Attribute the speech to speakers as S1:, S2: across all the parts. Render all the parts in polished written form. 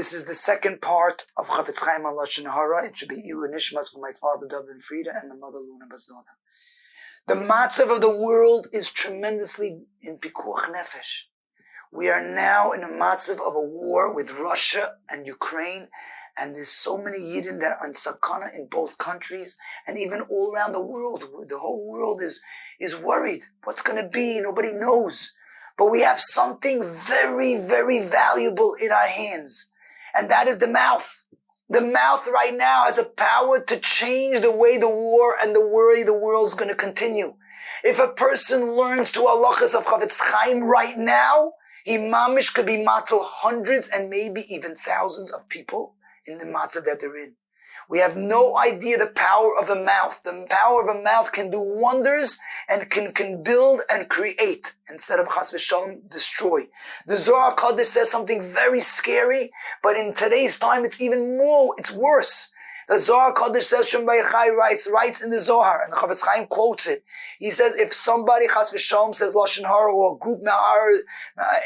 S1: This is the second part of Chafetz Chaim Halashon Hara. It should be Ilu Nishmas for my father, David and Frida, and my mother, Luna Basdona. The matzav of the world is tremendously in pikuach nefesh. We are now in a matzav of a war with Russia and Ukraine, and there's so many Yidden that are in sakana in both countries, and even all around the world. The whole world is worried. What's going to be? Nobody knows. But we have something very, very valuable in our hands, and that is the mouth. The mouth right now has a power to change the way the war and the worry the world's going to continue. If a person learns to halachas of Chafetz Chaim right now, he mamish could be matzel hundreds and maybe even thousands of people in the matzav that they're in. We have no idea the power of a mouth. The power of a mouth can do wonders and can build and create instead of chas v'shalom destroy. The Zohar Kodesh says something very scary, but in today's time it's even more, it's worse. The Zohar Kodesh says, Rabbi Yecheskel writes in the Zohar, and the Chafetz Chaim quotes it. He says, if somebody chas v'shalom says Lashon Hara, or a group Ma'ar,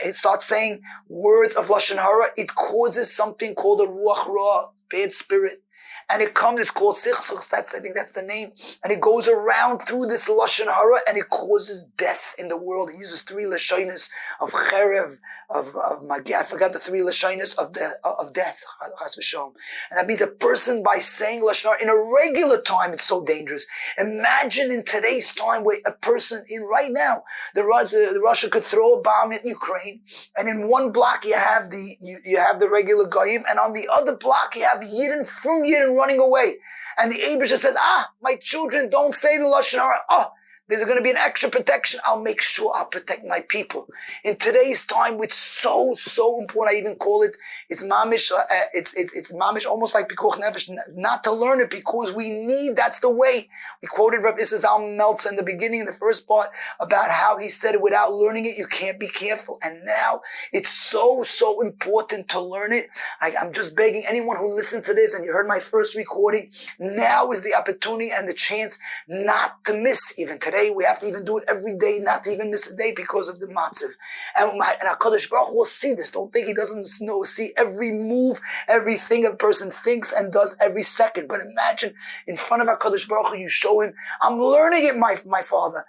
S1: it starts saying words of Lashon Hara, it causes something called a Ruach Ra, bad spirit. And it's called Sichsuch, I think that's the name. And it goes around through this Lashon Hara, and it causes death in the world. It uses three Lashonos of Cherev, of Magi. I forgot the three Lashonos of death, Chas v'shalom. And that means a person, by saying Lashon Hara in a regular time, it's so dangerous. Imagine in today's time where a person, right now, the Russia could throw a bomb at Ukraine, and in one block you have the regular Goyim, and on the other block you have Yidden from Yidden running away. And the Abisha says, my children don't say the Lashon Hara. There's going to be an extra protection. I'll make sure I'll protect my people. In today's time, it's so important. I even call it, it's mamish, it's mamish, almost like pikuach nefesh, not to learn it because we need, that's the way. We quoted Rabbi Yecheskel Menache in the beginning, in the first part, about how he said it, without learning it, you can't be careful. And now, it's so important to learn it. I'm just begging anyone who listened to this, and you heard my first recording, now is the opportunity and the chance not to miss even today. We have to even do it every day, not to even miss a day because of the matzav. And HaKadosh Baruch Hu will see this. Don't think he doesn't know. See every move, everything a person thinks and does every second. But imagine in front of HaKadosh Baruch Hu, you show him, I'm learning it, my father.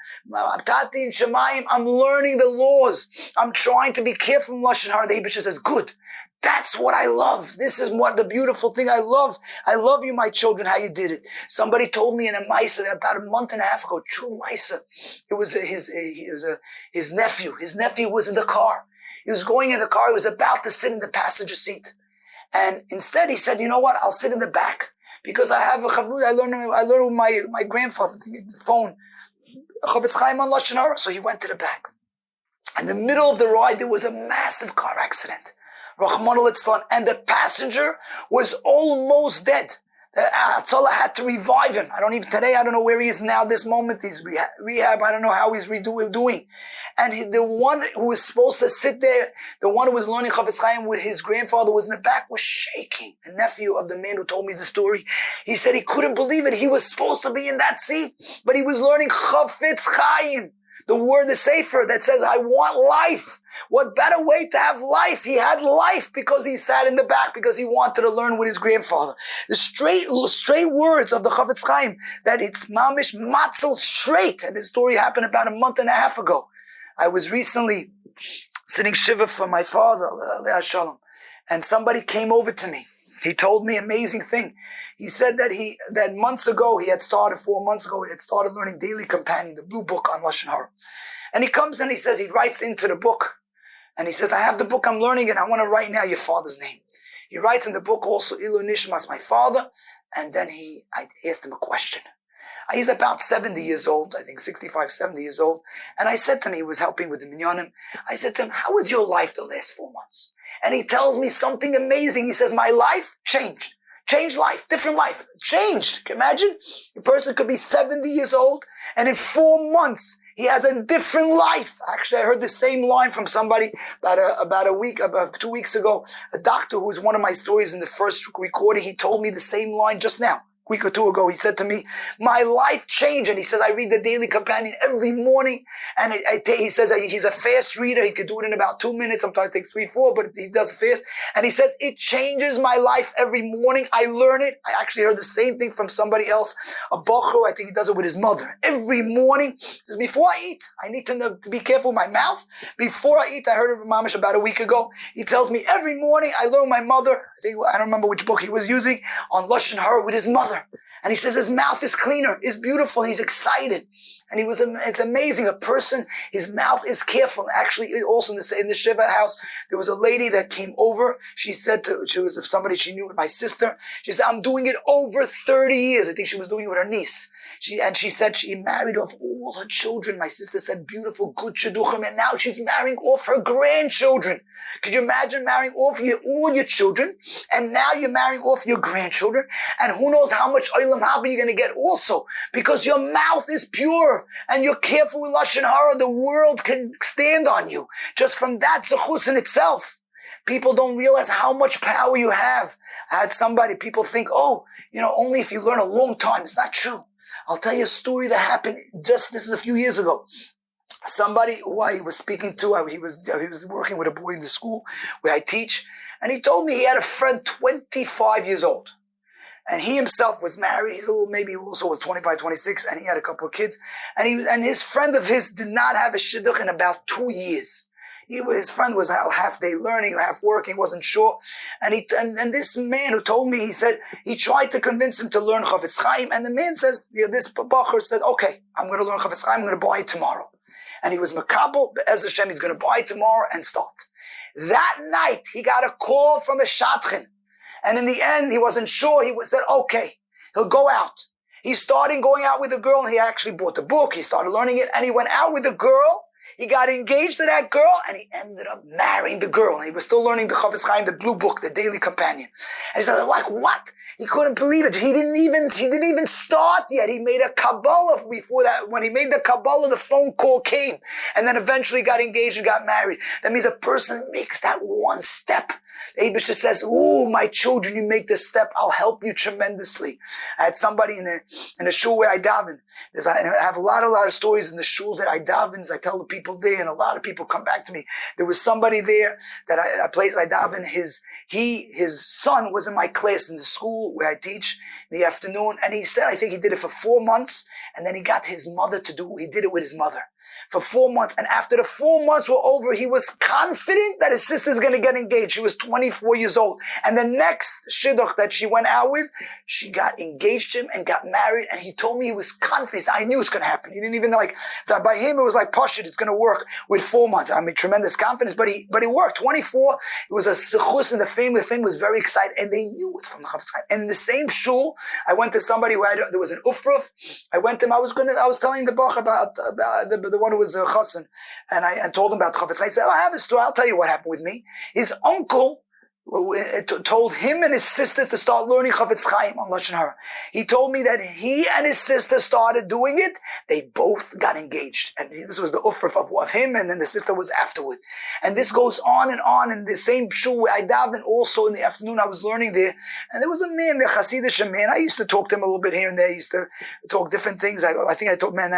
S1: Tati and Shemayim, I'm learning the laws. I'm trying to be careful from Lashon Hara. The Abisha says, good. That's what I love. This is what the beautiful thing I love. I love you, my children, how you did it. Somebody told me in a Maisa about a month and a half ago, true Maisa. It was his nephew. His nephew was in the car. He was going in the car. He was about to sit in the passenger seat. And instead he said, you know what? I'll sit in the back because I have a chavruta. I learned with my grandfather, the phone. Chafetz Chaim on Lashon Hara. So he went to the back. In the middle of the ride, there was a massive car accident. Rahman al-Islam, and the passenger was almost dead. Atzallah had to revive him. I don't know where he is now, this moment. He's rehab. I don't know how he's doing. And the one who was supposed to sit there, the one who was learning Chafetz Chaim with his grandfather was in the back, was shaking. The nephew of the man who told me the story, he said he couldn't believe it. He was supposed to be in that seat, but he was learning Chafetz Chaim. The word, the Sefer that says, I want life. What better way to have life? He had life because he sat in the back, because he wanted to learn with his grandfather. The straight words of the Chafetz Chaim, that it's mamish matzel straight. And this story happened about a month and a half ago. I was recently sitting shiva for my father, Shalom, and somebody came over to me. He told me an amazing thing. He said that months ago, 4 months ago, he had started learning Daily Companion, the blue book on Lashon Hara. And he comes and he says, he writes into the book. And he says, I have the book, I'm learning it. I want to write now your father's name. He writes in the book also, Ilu Nishmas, my father. And then I asked him a question. He's about 70 years old, I think 65, 70 years old. And I said to him, he was helping with the minyanim. I said to him, how was your life the last 4 months? And he tells me something amazing. He says, my life changed. Changed life, different life, changed. Can you imagine? A person could be 70 years old, and in 4 months, he has a different life. Actually, I heard the same line from somebody about 2 weeks ago. A doctor who was one of my stories in the first recording, he told me the same line just now. week or two ago, he said to me, my life changed. And he says, I read the Daily Companion every morning. And he says he's a fast reader. He could do it in about 2 minutes. Sometimes it takes 3, 4, but he does fast. And he says, it changes my life every morning. I learn it. I actually heard the same thing from somebody else, a bacher. I think he does it with his mother. Every morning, he says, before I eat, I need to be careful with my mouth. Before I eat, I heard it Mamish about a week ago. He tells me every morning I learn my mother. I don't remember which book he was using, on Lashon Hara with his mother. And he says his mouth is cleaner, is beautiful, he's excited. And it's amazing. A person, his mouth is careful. Actually, also in the Shiva house, there was a lady that came over. She was somebody she knew, my sister. She said, I'm doing it over 30 years. I think she was doing it with her niece. She said she married off all her children. My sister said, beautiful, good shidduchim. And now she's marrying off her grandchildren. Could you imagine marrying off all your children? And now you're marrying off your grandchildren. And who knows how much olam haba you're going to get also. Because your mouth is pure. And you're careful with Lashon Hara. The world can stand on you. Just from that zechus in itself. People don't realize how much power you have. I had people think, only if you learn a long time. It's not true. I'll tell you a story that happened this is a few years ago. Somebody who I was speaking to, he was working with a boy in the school where I teach, and he told me he had a friend 25 years old. And he himself was married. Maybe he also was 25, 26, and he had a couple of kids. And his friend of his did not have a shidduch in about 2 years. His friend was half day learning, half working, wasn't sure. And this man who told me, he said, he tried to convince him to learn Chafetz Chaim. And the man says, this bacher says, okay, I'm going to learn Chafetz Chaim, I'm going to buy it tomorrow. And he was makabel, Be'ez Hashem, he's going to buy it tomorrow and start. That night, he got a call from a shadchan. And in the end, he wasn't sure. He said, okay, he'll go out. He started going out with a girl, and he actually bought the book. He started learning it, and he went out with a girl. He got engaged to that girl, and he ended up marrying the girl. And he was still learning the Chafetz Chaim, the blue book, the Daily Companion. And he said, like, what? He couldn't believe it. He didn't even start yet. He made a Kabbalah before that. When he made the Kabbalah, the phone call came. And then eventually got engaged and got married. That means a person makes that one step. The Eibishter says, my children, you make this step, I'll help you tremendously. I had somebody in a shul where I daven. I have a lot of stories in the shuls that I daven. I tell the people there, and a lot of people come back to me. There was somebody there that a place I daven. His son was in my class in the school where I teach in the afternoon, and he said, I think he did it for 4 months, and then he got his mother he did it with his mother. For 4 months. And after the 4 months were over, he was confident that his sister's going to get engaged. She was 24 years old. And the next shidduch that she went out with, she got engaged to him and got married. And he told me he was confident. I knew it's going to happen. He didn't even that by him, it was like, Pashut, it's going to work with 4 months. I mean, tremendous confidence, but it worked. 24, it was a sechus, and the family was very excited. And they knew it's from the Chafetz Chaim. And in the same shul, I went to somebody there was an ufruf. I went to him. I was telling the bach about the one who was a chassan, and I told him about the Chafetz Chaim. I said, I have a story. I'll tell you what happened with me. His uncle told him and his sister to start learning Chafetz Chaim on Lashon Hara. He told me that he and his sister started doing it. They both got engaged. And this was the ufraf of him, and then the sister was afterward. And this goes on and on. In the same shul where I daven, also in the afternoon I was learning there. And there was a man, the Hasidic man. I used to talk to him a little bit here and there. I used to talk different things. I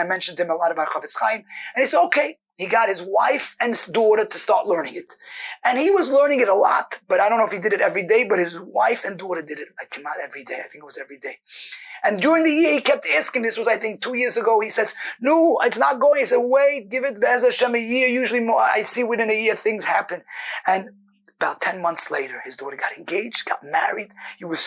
S1: mentioned to him a lot about Chafetz Chaim. And he said, okay. He got his wife and his daughter to start learning it. And he was learning it a lot, but I don't know if he did it every day, but his wife and daughter did it every day. I think it was every day. And during the year, he kept asking, this was, I think, 2 years ago, he says, no, it's not going. He said, wait, give it Be'ez Hashem a year. Usually more, I see within a year things happen. And about 10 months later, his daughter got engaged, got married. He was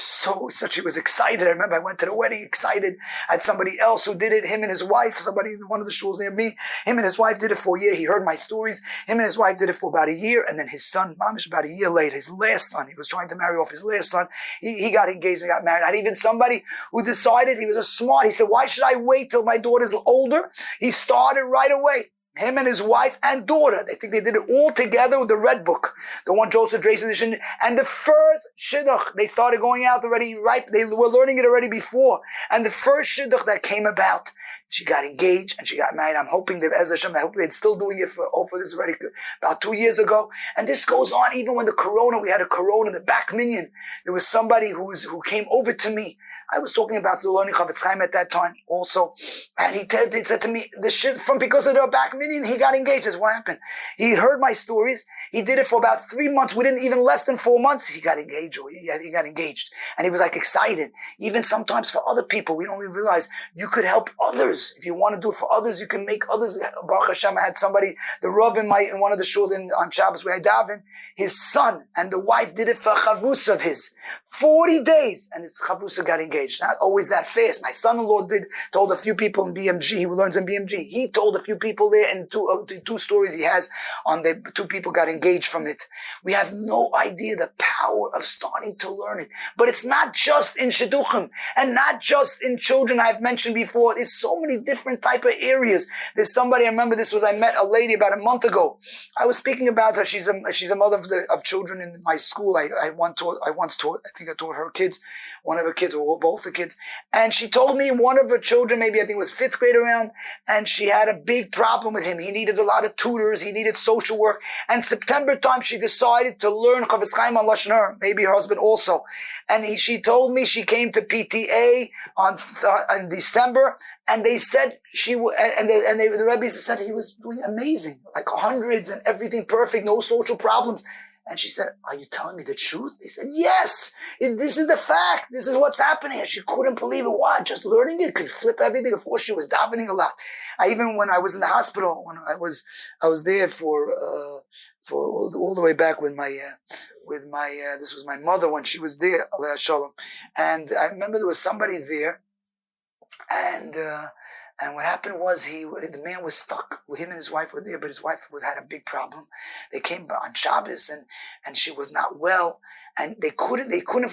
S1: he was excited. I remember I went to the wedding excited. I had somebody else who did it, him and his wife, somebody in one of the shuls near me. Him and his wife did it for a year. He heard my stories. Him and his wife did it for about a year. And then his son, Mamish, about a year later, his last son, he was trying to marry off his last son. He got engaged and got married. I had even somebody who decided, he was a smart. He said, why should I wait till my daughter's older? He started right away. Him and his wife and daughter. They think they did it all together with the Red Book, the one Joseph Drayson edition. And the first shidduch, they started going out already right. They were learning it already before. And the first shidduch that came about, she got engaged and she got married. I'm hoping they're Ezra Hashem. I hope they're still doing it for this already about 2 years ago. And this goes on even when we had a corona, the back minion. There was somebody who came over to me. I was talking about the learning Chavetz Chaim at that time also. And he said to me, the shit from because of the back minion, he got engaged. That's what happened. He heard my stories. He did it for about 3 months. Within even less than 4 months, he got engaged. He got engaged. And he was like excited. Even sometimes for other people, we don't even realize you could help others. If you want to do it for others, you can make others. Baruch Hashem, I had somebody, the Rav in one of the shuls on Shabbos where I daven, his son and the wife did it for a chavus of his. 40 days, and his chavusa got engaged. Not always that fast. My son-in-law told a few people in BMG, he learns in BMG. He told a few people there, and two stories he has on the 2 people got engaged from it. We have no idea the power of starting to learn it. But it's not just in shidduchim, and not just in children I've mentioned before. It's so many different type of areas. There's somebody, I remember I met a lady about a month ago. I was speaking about her. She's a mother of children in my school. I once taught, I think I taught her kids, one of her kids, or both the kids. And she told me one of her children, maybe I think it was 5th grade around, and she had a big problem with him. He needed a lot of tutors. He needed social work. And September time, she decided to learn Chavetz Chaim on Lashon Hara, maybe her husband also. And she told me she came to PTA in December, and they said the rabbis said he was doing amazing, like hundreds and everything perfect, no social problems. And she said, "Are you telling me the truth?" They said, "Yes, this is the fact. This is what's happening." And she couldn't believe it. What? Just learning it could flip everything. Of course, she was davening a lot. Even when I was in the hospital, when I was there for all the way back with my this was my mother when she was there, Aleh Shalom. And I remember there was somebody there, and what happened was the man was stuck. Him and his wife were there, but his wife had a big problem. They came on Shabbos and she was not well, and they couldn't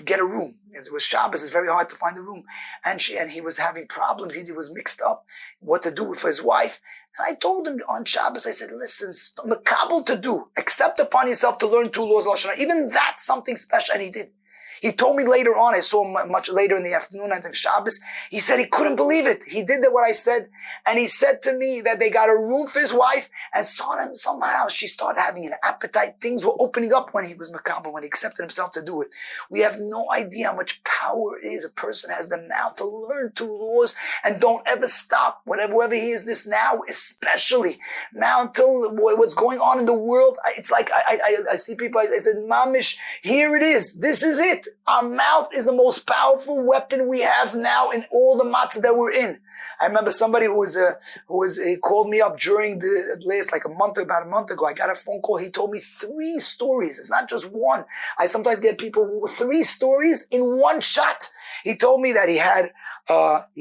S1: get a room. It was Shabbos, it's very hard to find a room. And he was having problems. He was mixed up what to do for his wife. And I told him on Shabbos, I said, listen, makabel to do, accept upon yourself to learn 2 laws of Lashon Hara. Even that's something special, and he did. He told me later on, I saw him much later in the afternoon, I think Shabbos, he said he couldn't believe it. He did what I said, and he said to me that they got a room for his wife, and somehow she started having an appetite. Things were opening up when he was makabel, when he accepted himself to do it. We have no idea how much power it is. A person has the mouth to learn 2 laws, and don't ever stop. Whoever he is this now, especially now until what's going on in the world, it's like I see people, I said, Mamish, here it is. This is it. Our mouth is the most powerful weapon we have now in all the matzah that we're in. I remember somebody he called me up during the last, about a month ago. I got a phone call. He told me 3 stories. It's not just one. I sometimes get people with 3 stories in one shot. He told me that he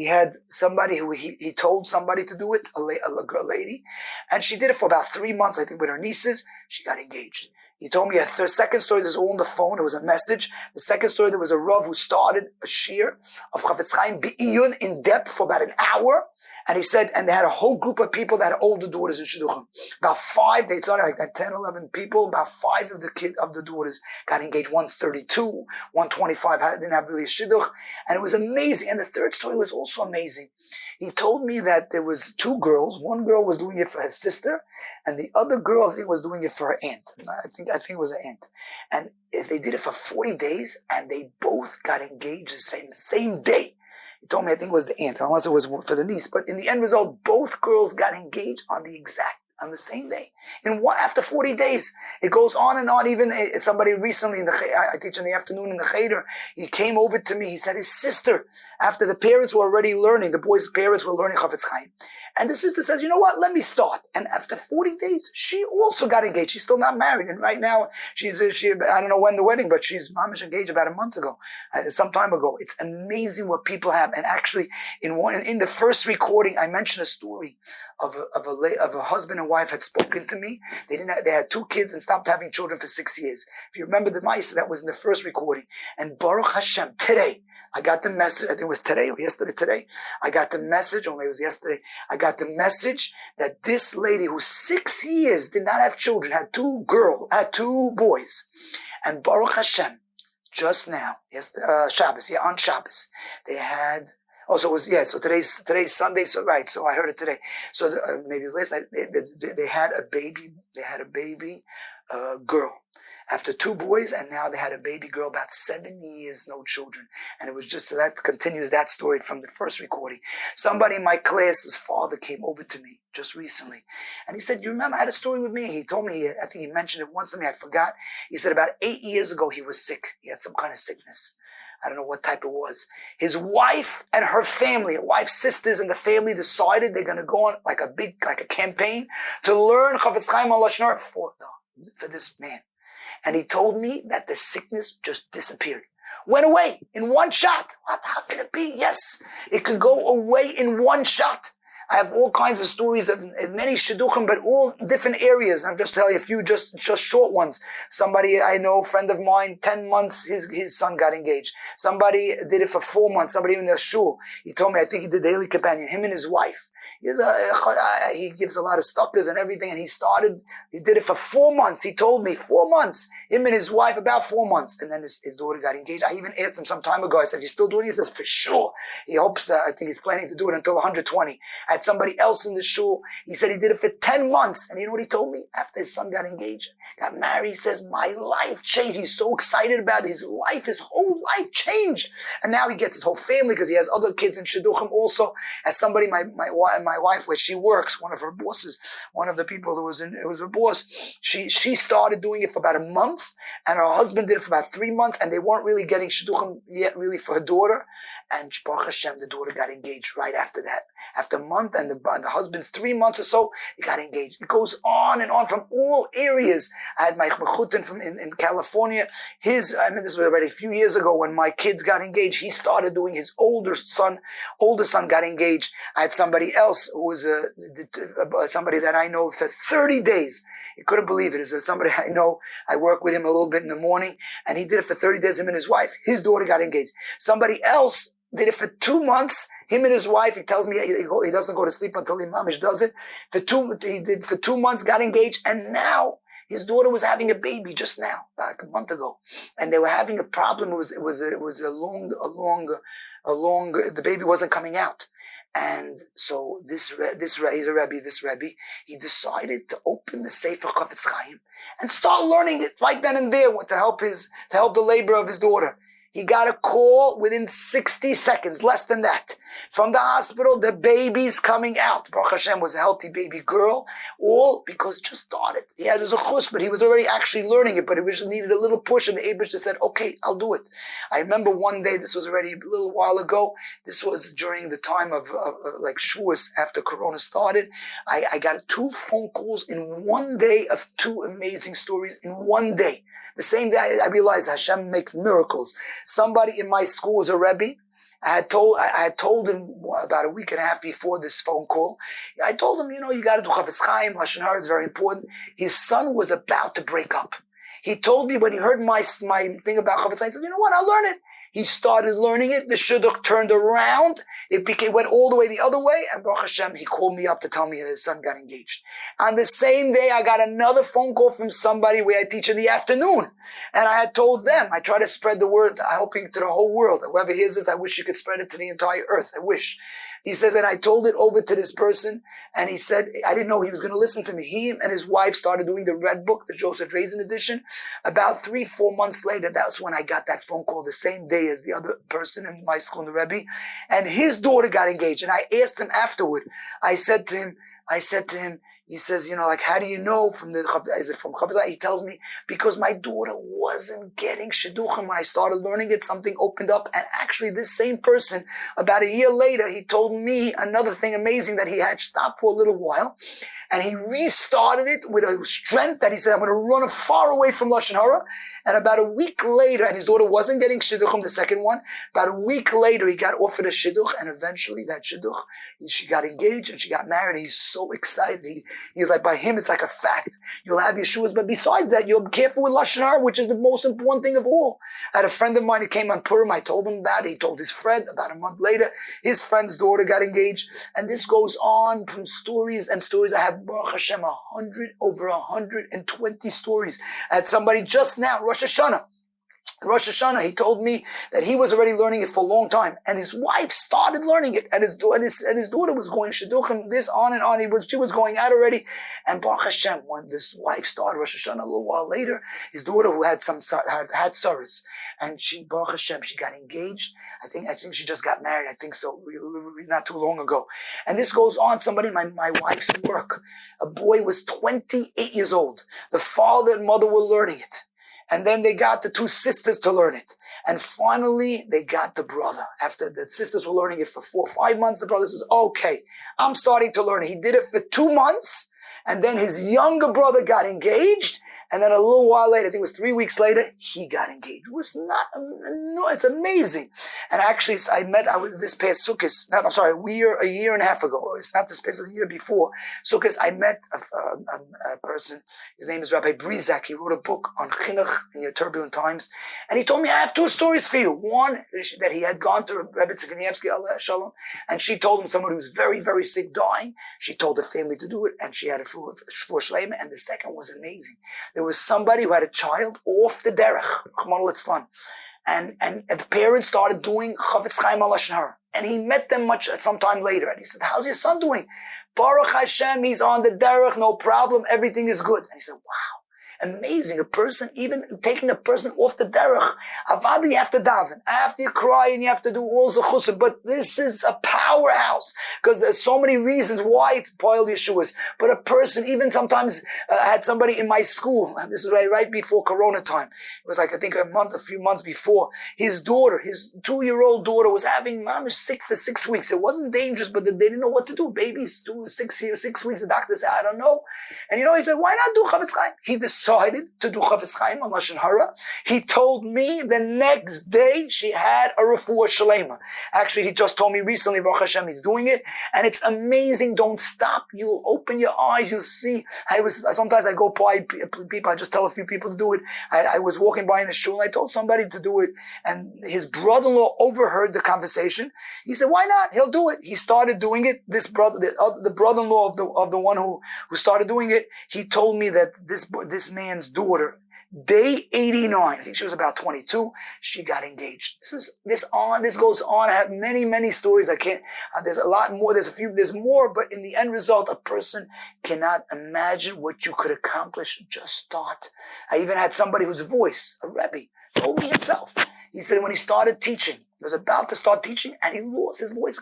S1: had somebody who he told somebody to do it, a lady, and she did it for about 3 months, I think, with her nieces. She got engaged. He told me a second story, this was all on the phone, it was a message. The second story, there was a Rav who started a shir of Chavetz Chaim Be'iyun in depth for about an hour. And he said, and they had a whole group of people that had older daughters in Shidduchim. About 5, they started like 10, 11 people, about 5 of the daughters got engaged. 132, 125 didn't have really a Shidduch. And it was amazing. And the third story was also amazing. He told me that there was 2 girls. One girl was doing it for her sister, and the other girl, I think, was doing it for her aunt. I think it was her aunt. And if they did it for 40 days, and they both got engaged the same day. He told me, I think it was the aunt, unless it was for the niece. But in the end result, both girls got engaged on the same day. After 40 days. It goes on and on. Even somebody recently, I teach in the afternoon in the Cheder, he came over to me. He said his sister, after the parents were already learning, the boys' parents were learning Chavetz Chaim. And the sister says, you know what, let me start. And after 40 days, she also got engaged. She's still not married. And right now, I don't know when the wedding, but she's mamish engaged about a month ago, some time ago. It's amazing what people have. And actually, in the first recording, I mentioned a story of a husband and wife had spoken to me. They had 2 kids and stopped having children for 6 years. If you remember the mice, that was in the first recording. And Baruch Hashem, today, I got the message, I think it was today or yesterday, I got the message, or maybe it was yesterday, I got the message that this lady who 6 years did not have children, had 2 boys. And Baruch Hashem, just now, Shabbos, on Shabbos, they had, so today's Sunday, so right, so I heard it today. So maybe last night, they had a baby girl. After 2 boys, and now they had a baby girl, about 7 years, no children. And it was just, so that continues that story from the first recording. Somebody in my class, his father came over to me just recently. And he said, you remember, I had a story with me. He told me, I think he mentioned it once to me, I forgot. He said about 8 years ago, he was sick. He had some kind of sickness. I don't know what type it was. His wife and her family, her wife's sisters and the family decided they're going to go on like a campaign to learn Chafetz Chaim Halashon Hara for this man. And he told me that the sickness just disappeared. Went away in one shot. How can it be? Yes, it could go away in one shot. I have all kinds of stories of many shidduchim, but all different areas. I'm just telling you a few, just short ones. Somebody I know, friend of mine, 10 months, his son got engaged. Somebody did it for 4 months. Somebody in their shul. He told me, I think he did Daily Companion, him and his wife. He gives a lot of stuckers and everything, and he did it for 4 months. He told me 4 months, him and his wife, about 4 months, and then his daughter got engaged. I even asked him some time ago, I said, you still doing it? He says, for sure. He hopes I think he's planning to do it until 120. I had somebody else in the shul, he said he did it for 10 months, and you know what he told me? After his son got engaged, got married, he says, my life changed. He's so excited about his life, his whole life changed. And now he gets his whole family, because he has other kids in shidduchim also. As somebody, my wife, where she works, one of her bosses, one of the people who was her boss, she started doing it for about a month, and her husband did it for about 3 months, and they weren't really getting shidduchim yet really for her daughter. And Baruch Hashem, the daughter got engaged right after that. After a month, and the husband's 3 months or so, he got engaged. It goes on and on from all areas. I had my mechutin from in California. This was already a few years ago when my kids got engaged. He started doing, his older son got engaged. I had somebody else who was somebody that I know for 30 days. You couldn't believe it. It's somebody I know. I work with him a little bit in the morning, and he did it for 30 days, him and his wife. His daughter got engaged. Somebody else did it for 2 months. Him and his wife, he tells me he doesn't go to sleep until the mamish does it. He did for 2 months, got engaged, and now his daughter was having a baby just now, like a month ago, and they were having a problem. It was a long. The baby wasn't coming out, and so he's a Rebbe. This Rebbe, he decided to open the Sefer Chafetz Chaim and start learning it right then and there to help the labor of his daughter. He got a call within 60 seconds, less than that, from the hospital. The baby's coming out. Baruch Hashem, was a healthy baby girl, all because it just started. He had his chus, but he was already actually learning it, but he just needed a little push, and the Eibush just said, okay, I'll do it. I remember one day, this was already a little while ago, this was during the time of like Shavuos, after Corona started. I got 2 phone calls in one day of 2 amazing stories in one day. The same day I realized Hashem makes miracles. Somebody in my school was a Rebbe. I had told him about a week and a half before this phone call. I told him, you got to do Chafetz Chaim, Lashon Hara, it's very important. His son was about to break up. He told me when he heard my thing about Chafetz Chaim, he said, you know what, I'll learn it. He started learning it. The shidduch turned around. It went all the way the other way. And Baruch Hashem, he called me up to tell me that his son got engaged. On the same day, I got another phone call from somebody where I teach in the afternoon. And I had told them, I try to spread the word, hoping to the whole world. Whoever hears this, I wish you could spread it to the entire earth. I wish. He says, and I told it over to this person, and he said, I didn't know he was going to listen to me. He and his wife started doing the Red Book, the Joseph Drazen edition. About 3-4 months later, that's when I got that phone call, the same day as the other person in my school, the Rebbe, and his daughter got engaged. And I asked him afterward, I said to him, he says, how do you know is it from Chafetz? He tells me, because my daughter wasn't getting shidduchim. When I started learning it, something opened up. And actually this same person, about a year later, he told me another thing amazing, that he had stopped for a little while. And he restarted it with a strength that he said, I'm going to run far away from Lashon Hara. And about a week later, and his daughter wasn't getting shidduchim, the second one, about a week later, he got offered a shidduch, and eventually that shidduch, she got engaged and she got married. He's so so excited. He's like, by him, it's like a fact. You'll have Yeshua's, but besides that, you're careful with Lashon Hara, which is the most important thing of all. I had a friend of mine who came on Purim. I told him about it. He told his friend. About a month later, his friend's daughter got engaged. And this goes on from stories and stories. I have, Baruch Hashem, over 120 stories. I had somebody just now, Rosh Hashanah, he told me that he was already learning it for a long time, and his wife started learning it, and his daughter was going shidduchim, this on and on. She was going out already, and Baruch Hashem, when this wife started Rosh Hashanah a little while later, his daughter who had had sorrows, and she, Baruch Hashem, she got engaged. I think she just got married. I think so, not too long ago. And this goes on. Somebody, my wife's work, a boy was 28 years old. The father and mother were learning it. And then they got the two sisters to learn it. And finally, they got the brother. After the sisters were learning it for 4 or 5 months, the brother says, okay, I'm starting to learn it. He did it for 2 months. And then his younger brother got engaged. And then a little while later, I think it was 3 weeks later, he got engaged. It was no, it's amazing. And actually, this past Sukkot, a year and a half ago. It's not this past, a year before Sukkot, I met a person. His name is Rabbi Brizak. He wrote a book on Chinuch in your turbulent times. And he told me, I have 2 stories for you. One, that he had gone to Rabbi Yecheskel Shalom, and she told him someone who was very, very sick, dying. She told the family to do it, and she had a for Shleima. And the second was amazing. There was somebody who had a child off the derech, Ch'mon Litzlan, and the parents started doing Chafetz Chaim Halashon Hara, and he met them sometime later, and he said, "How's your son doing?" Baruch Hashem, he's on the derech, no problem, everything is good. And he said, "Wow." Amazing. A person, even taking a person off the derech, avad, you have to daven. After you cry and you have to do all zechusim. But this is a powerhouse because there's so many reasons why it's Poel Yeshua's. But a person, even sometimes, I had somebody in my school, and this is right before Corona time. It was like, I think a few months before. His daughter, his 2-year-old daughter was having mamish sick for 6 weeks. It wasn't dangerous, but they didn't know what to do. Babies, 6 weeks, the doctor said, I don't know. And he said, why not do Chafetz Chaim? He decided to do Chafetz Chaim on Lashon Hara. He told me the next day she had a refuah shalema. Actually, he just told me recently, Baruch Hashem, he's doing it, and it's amazing. Don't stop. You'll open your eyes. You'll see. Sometimes I go by people. I just tell a few people to do it. I was walking by in the shul, and I told somebody to do it, and his brother-in-law overheard the conversation. He said, "Why not? He'll do it." He started doing it. This brother, the brother-in-law of the one who started doing it, he told me that this man's daughter, day 89, I think she was about 22, she got engaged. This goes on. I have many, many stories. I can't, there's a lot more, there's more, but in the end result, a person cannot imagine what you could accomplish. Just start. I even had somebody whose voice, a Rebbe, told me himself. He said when he started teaching, he was about to start teaching, and he lost his voice.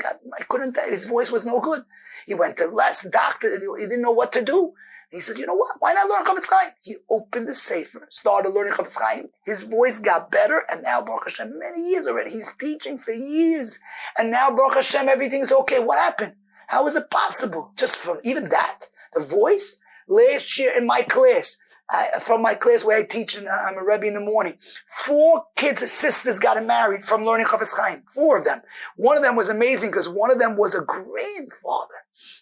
S1: His voice was no good. He went to less doctor. He didn't know what to do. He said, you know what? Why not learn Chafetz Chaim? He opened the Sefer, started learning Chafetz Chaim. His voice got better, and now, Baruch Hashem, many years already. He's teaching for years. And now, Baruch Hashem, everything's okay. What happened? How is it possible? Just from even that, the voice. Last year in my class, from my class where I teach, and I'm a Rebbe in the morning, 4 kids' sisters got married from learning Chafetz Chaim. 4 of them. One of them was amazing because one of them was a grandfather.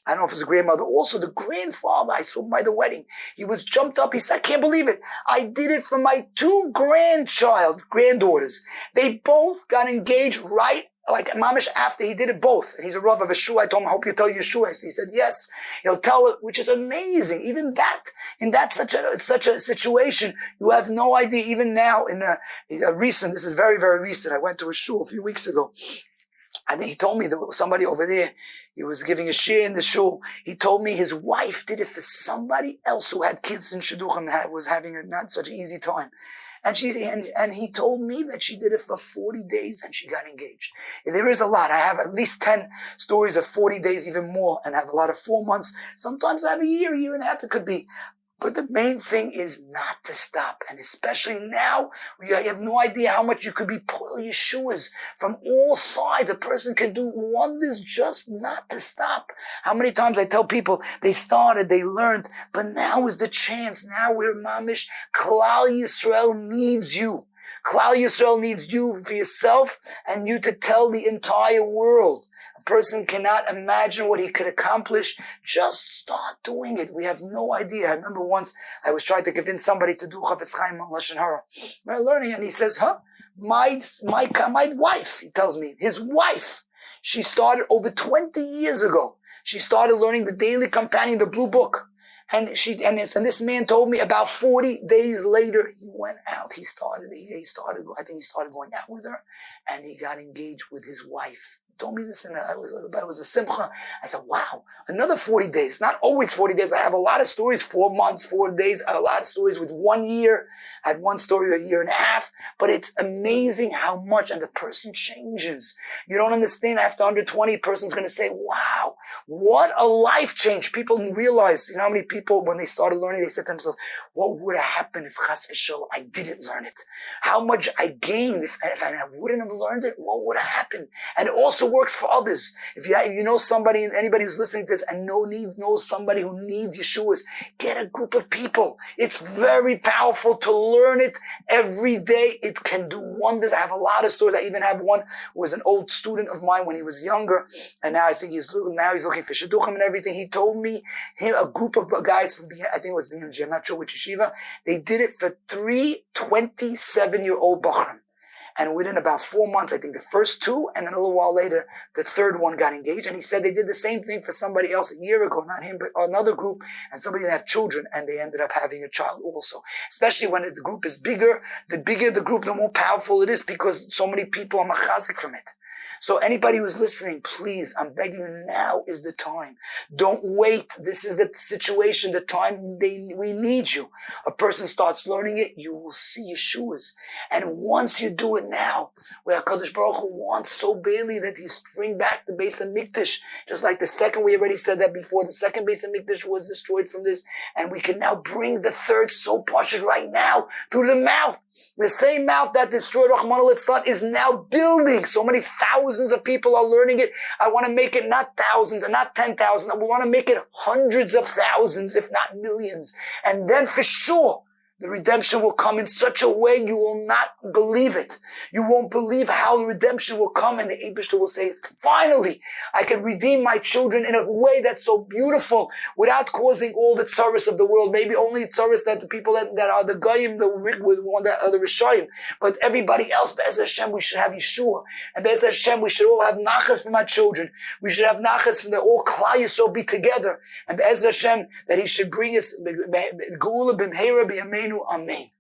S1: I don't know if it was a grandmother. Also, the grandfather, I saw by the wedding, he was jumped up. He said, I can't believe it. I did it for my 2 granddaughters. They both got engaged right, like mamish after he did it both. And he's a Rav of a shul. I told him, I hope you tell Yeshua. He said, yes. He'll tell it, which is amazing. Even that, in that such a situation, you have no idea. Even now, in a recent, this is very, very recent. I went to a shul a few weeks ago. And he told me there was somebody over there. He was giving a shir in the shul. He told me his wife did it for somebody else who had kids in shidduchim and was having a not such an easy time. And he told me that she did it for 40 days and she got engaged. There is a lot. I have at least 10 stories of 40 days, even more, and I have a lot of 4 months. Sometimes I have a year and a half it could be. But the main thing is not to stop. And especially now, you have no idea how much you could be pulling Yeshua's from all sides. A person can do wonders just not to stop. How many times I tell people, they started, they learned, but now is the chance. Now we're mamish. Klal Yisrael needs you. Klal Yisrael needs you for yourself and you to tell the entire world. person cannot imagine what he could accomplish. Just start doing it. We have no idea. I remember once I was trying to convince somebody to do Chafetz Chaim Halashon Hara. We're learning, and he says, my wife, he tells me, his wife, she started over 20 years ago. She started learning the Daily Companion, the Blue Book. And this man told me about 40 days later, he went out. He started, I think he started going out with her, and he got engaged with his wife. He told me this, and it was a simcha. I said, wow, another 40 days. Not always 40 days, but I have a lot of stories, 4 months, 4 days, a lot of stories with 1 year. I had one story a year and a half, but it's amazing how much, and the person changes. You don't understand, after 120, a person's going to say, wow, what a life change. People realize, how many people, when they started learning, they said to themselves, what would have happened if chas v'sholom I didn't learn it? How much I gained if I wouldn't have learned it? What would have happened? And it also works for others. If you know somebody, anybody who's listening to this and knows somebody who needs Yeshuas, get a group of people. It's very powerful to learn it every day. It can do wonders. I have a lot of stories. I even have one who was an old student of mine when he was younger, and now I think he's looking for shidduchim and everything. He told me, a group of guys from, I think it was BMG, I'm not sure which yeshiva, they did it for 3 27-year-old bachrim. And within about 4 months, I think the first 2, and then a little while later, the third one got engaged. And he said they did the same thing for somebody else a year ago, not him, but another group, and somebody didn't have children, and they ended up having a child also. Especially when the group is bigger, the bigger the group, the more powerful it is, because so many people are machazik from it. So anybody who's listening, please, I'm begging you, now is the time. Don't wait. This is the situation, the time we need you. A person starts learning it, you will see Yeshuas. And once you do it now, where HaKadosh Baruch Hu wants so badly that he's bring back the Beis HaMikdash, just like the second, we already said that before, the second Beis HaMikdash was destroyed from this, and we can now bring the third so partial right now through the mouth. The same mouth that destroyed Rahman al-Islam is now building. So many thousands of people are learning it. I want to make it not thousands and not 10,000. I want to make it hundreds of thousands, if not millions. And then for sure, the redemption will come in such a way you will not believe it. You won't believe how the redemption will come, and the Eibishter will say, finally, I can redeem my children in a way that's so beautiful without causing all the tzaras of the world. Maybe only tzaras that the people that are the Goyim, the one that are the Rishayim. But everybody else, Be'ez Hashem, we should have Yeshua. And Be'ez Hashem, we should all have nachas from our children. We should have nachas from the all Klal Yisrael be together. And Be'ez Hashem, that He should bring us Geula b'mheira b'yameinu. Amen.